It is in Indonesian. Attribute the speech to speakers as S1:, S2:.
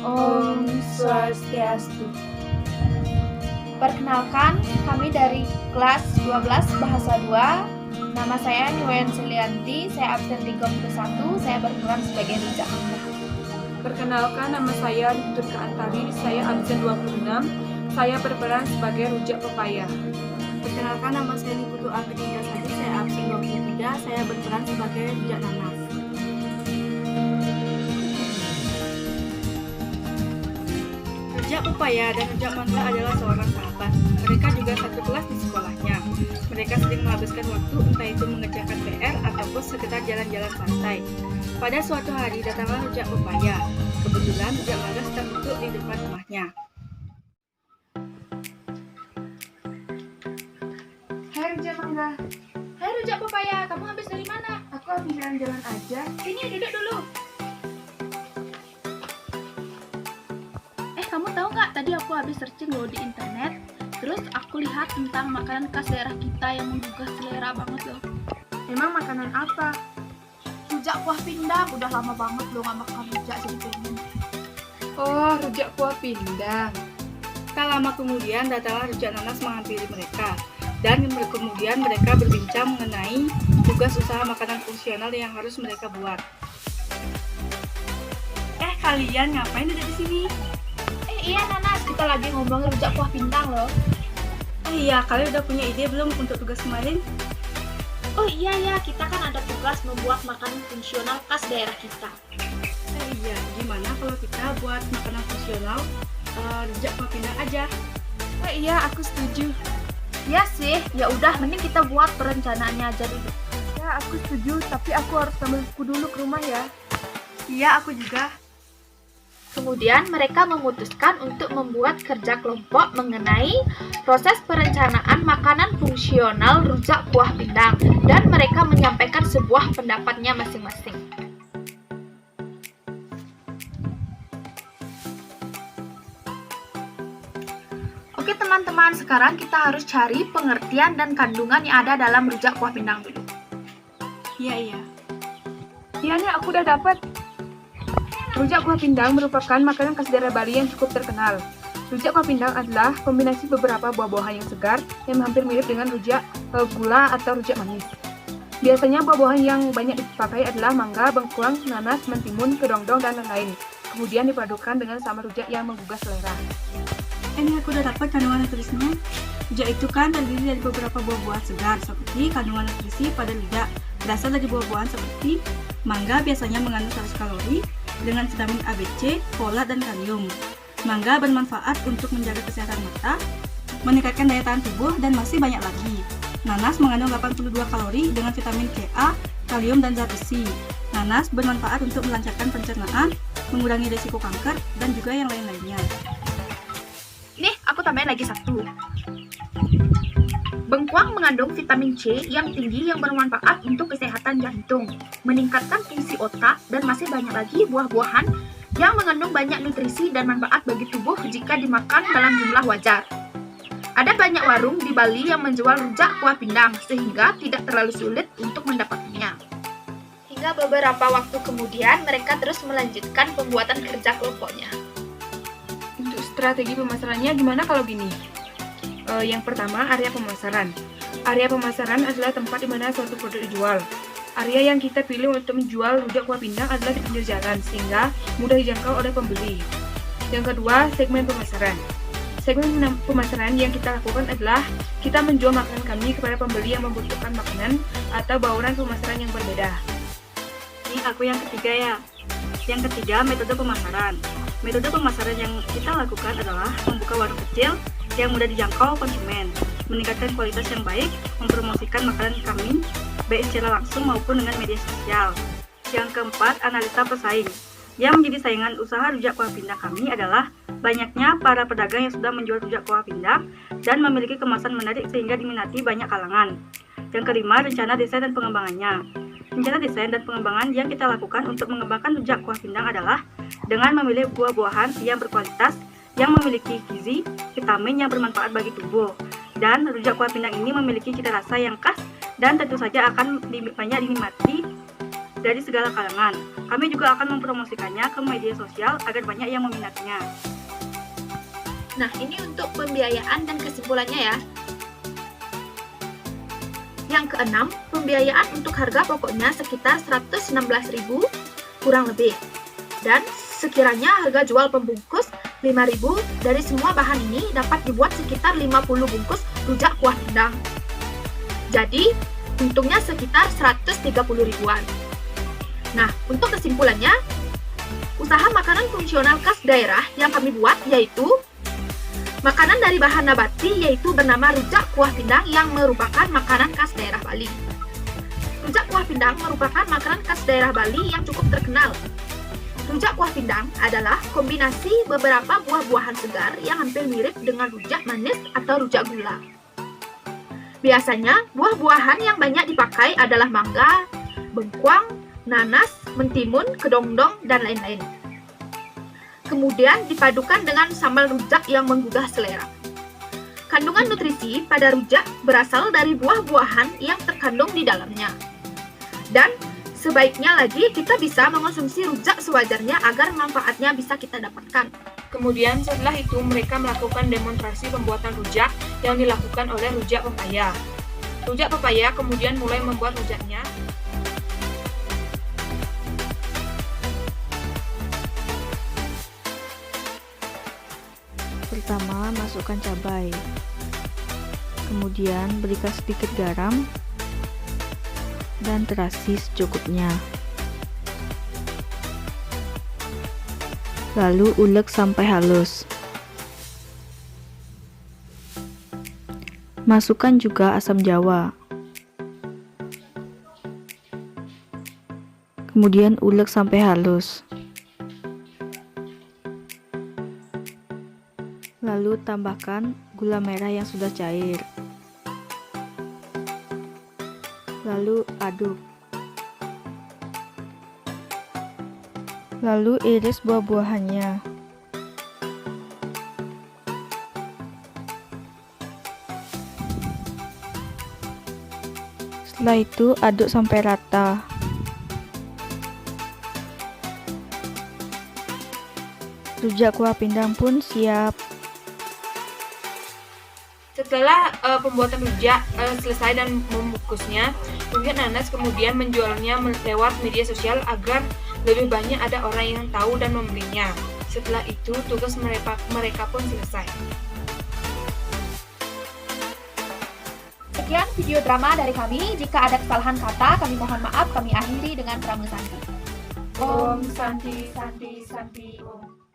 S1: Om Swastiastu. Perkenalkan, kami dari kelas 12 Bahasa 2. Nama saya Niwayan Sulianti, saya absen 31, saya berperan sebagai rujak.
S2: Perkenalkan, nama saya Turka Antari, saya absen 26, saya berperan sebagai rujak pepaya.
S3: Perkenalkan, nama saya Niputu Agni Sadi, saya absen 23, saya berperan sebagai rujak nanas. Rujak pepaya dan rujak mangga adalah seorang sahabat. Mereka juga satu kelas di sekolahnya. Mereka sering menghabiskan waktu entah itu mengerjakan PR ataupun sekedar jalan-jalan santai. Pada suatu hari datanglah rujak pepaya. Kebetulan rujak mangga sedang duduk di depan rumahnya.
S1: Hai rujak mangga. Hai rujak pepaya, kamu habis dari mana?
S2: Aku habis jalan-jalan aja.
S1: Sini duduk dulu. Kamu tahu nggak? Tadi aku habis searching loh di internet. Terus aku lihat tentang makanan khas daerah kita yang menggugah selera banget loh.
S2: Emang makanan apa?
S1: Rujak kuah pindang. Udah lama banget loh nggak makan rujak, jadi pengen.
S2: Oh, rujak kuah pindang.
S3: Tak lama kemudian datanglah rujak nanas menghampiri mereka. Dan kemudian mereka berbincang mengenai tugas usaha makanan fungsional yang harus mereka buat. Kalian ngapain ada di sini?
S1: Iya Nanas, kita lagi ngomongin rujak kuah pindang loh.
S3: Iya, kalian udah punya ide belum untuk tugas kemarin?
S1: Oh iya ya, kita kan ada tugas membuat makanan fungsional khas daerah kita.
S3: Iya, gimana kalau kita buat makanan fungsional rujak kuah pindang aja?
S2: Oh iya, aku setuju.
S1: Ya sih, ya udah mending kita buat perencanaannya aja dulu.
S2: Ya, aku setuju, tapi aku harus ambil buku dulu ke rumah ya.
S3: Iya, aku juga.
S1: Kemudian mereka memutuskan untuk membuat kerja kelompok mengenai proses perencanaan makanan fungsional rujak kuah pindang dan mereka menyampaikan sebuah pendapatnya masing-masing. Oke teman-teman, sekarang kita harus cari pengertian dan kandungan yang ada dalam rujak kuah pindang dulu.
S3: Iya.
S2: Iya nih, aku udah dapat. Rujak kuah pindang merupakan makanan khas daerah Bali yang cukup terkenal. Rujak kuah pindang adalah kombinasi beberapa buah-buahan yang segar yang hampir mirip dengan rujak gula atau rujak manis. Biasanya buah-buahan yang banyak dipakai adalah mangga, bengkuang, nanas, mentimun, kedongdong, dan lain-lain. Kemudian dipadukan dengan sama rujak yang menggugah selera.
S3: Ini aku udah dapat kandungan nutrisinya. Rujak itu kan terdiri dari beberapa buah-buahan segar, seperti kandungan nutrisi pada lidah. Berasal dari buah-buahan seperti mangga biasanya mengandung 100 kalori, dengan vitamin A, B, C, folat, dan kalium. Mangga bermanfaat untuk menjaga kesehatan mata, meningkatkan daya tahan tubuh, dan masih banyak lagi. Nanas mengandung 82 kalori dengan vitamin K, A, kalium, dan zat besi. Nanas bermanfaat untuk melancarkan pencernaan, mengurangi risiko kanker, dan juga yang lain-lainnya.
S1: Nih, aku tambahin lagi satu. Bengkuang mengandung vitamin C yang tinggi yang bermanfaat untuk kesehatan jantung, meningkatkan fungsi otak, dan masih banyak lagi buah-buahan yang mengandung banyak nutrisi dan manfaat bagi tubuh jika dimakan dalam jumlah wajar. Ada banyak warung di Bali yang menjual rujak kuah pindang, sehingga tidak terlalu sulit untuk mendapatkannya. Hingga beberapa waktu kemudian, mereka terus melanjutkan pembuatan kerja kelompoknya.
S2: Untuk strategi pemasarannya gimana kalau gini? Yang pertama, area pemasaran. Area pemasaran adalah tempat di mana suatu produk dijual. Area yang kita pilih untuk menjual rujak kuah pindang adalah di pinggir jalan, sehingga mudah dijangkau oleh pembeli. Yang kedua, segmen pemasaran. Segmen pemasaran yang kita lakukan adalah kita menjual makanan kami kepada pembeli yang membutuhkan makanan atau bauran pemasaran yang berbeda.
S3: Ini aku yang ketiga ya. Yang ketiga, metode pemasaran. Metode pemasaran yang kita lakukan adalah membuka warung kecil yang mudah dijangkau konsumen, meningkatkan kualitas yang baik, mempromosikan makanan kami, baik secara langsung maupun dengan media sosial. Yang keempat, analisa pesaing. Yang menjadi saingan usaha rujak kuah pindang kami adalah banyaknya para pedagang yang sudah menjual rujak kuah pindang dan memiliki kemasan menarik sehingga diminati banyak kalangan. Yang kelima, rencana desain dan pengembangannya. Rencana desain dan pengembangan yang kita lakukan untuk mengembangkan rujak kuah pindang adalah dengan memilih buah-buahan yang berkualitas, yang memiliki gizi, vitamin yang bermanfaat bagi tubuh. Dan rujak kuah pindang ini memiliki cita rasa yang khas dan tentu saja akan banyak dinikmati dari segala kalangan. Kami juga akan mempromosikannya ke media sosial agar banyak yang meminatinya.
S1: Nah, ini untuk pembiayaan dan kesimpulannya ya. Yang keenam, pembiayaan untuk harga pokoknya sekitar 116.000 kurang lebih. Dan sekiranya harga jual pembungkus 5.000, dari semua bahan ini dapat dibuat sekitar 50 bungkus rujak kuah pindang. Jadi, untungnya sekitar 130 ribuan. Nah, untuk kesimpulannya, usaha makanan fungsional khas daerah yang kami buat yaitu makanan dari bahan nabati, yaitu bernama rujak kuah pindang yang merupakan makanan khas daerah Bali. Rujak kuah pindang merupakan makanan khas daerah Bali yang cukup terkenal. Rujak kuah pindang adalah kombinasi beberapa buah-buahan segar yang hampir mirip dengan rujak manis atau rujak gula. Biasanya, buah-buahan yang banyak dipakai adalah mangga, bengkuang, nanas, mentimun, kedongdong, dan lain-lain. Kemudian dipadukan dengan sambal rujak yang menggugah selera. Kandungan nutrisi pada rujak berasal dari buah-buahan yang terkandung di dalamnya. Dan sebaiknya lagi kita bisa mengonsumsi rujak sewajarnya agar manfaatnya bisa kita dapatkan.
S2: Kemudian setelah itu mereka melakukan demonstrasi pembuatan rujak yang dilakukan oleh rujak pepaya. Rujak pepaya kemudian mulai membuat rujaknya.
S4: Pertama, masukkan cabai. Kemudian berikan sedikit garam dan terasi secukupnya. Lalu ulek sampai halus. Masukkan juga asam jawa. Kemudian ulek sampai halus. Lalu tambahkan gula merah yang sudah cair. Lalu aduk. Lalu iris buah-buahannya. Setelah itu aduk sampai rata. Rujak kuah pindang pun siap.
S2: Setelah pembuatan rujak selesai dan membungkusnya, Rujak Nanas kemudian menjualnya lewat media sosial agar lebih banyak ada orang yang tahu dan membelinya. Setelah itu, tugas mereka pun selesai.
S1: Sekian video drama dari kami. Jika ada kesalahan kata, kami mohon maaf. Kami akhiri dengan Pramu Santi.
S2: Om Santi Santi Santi Om.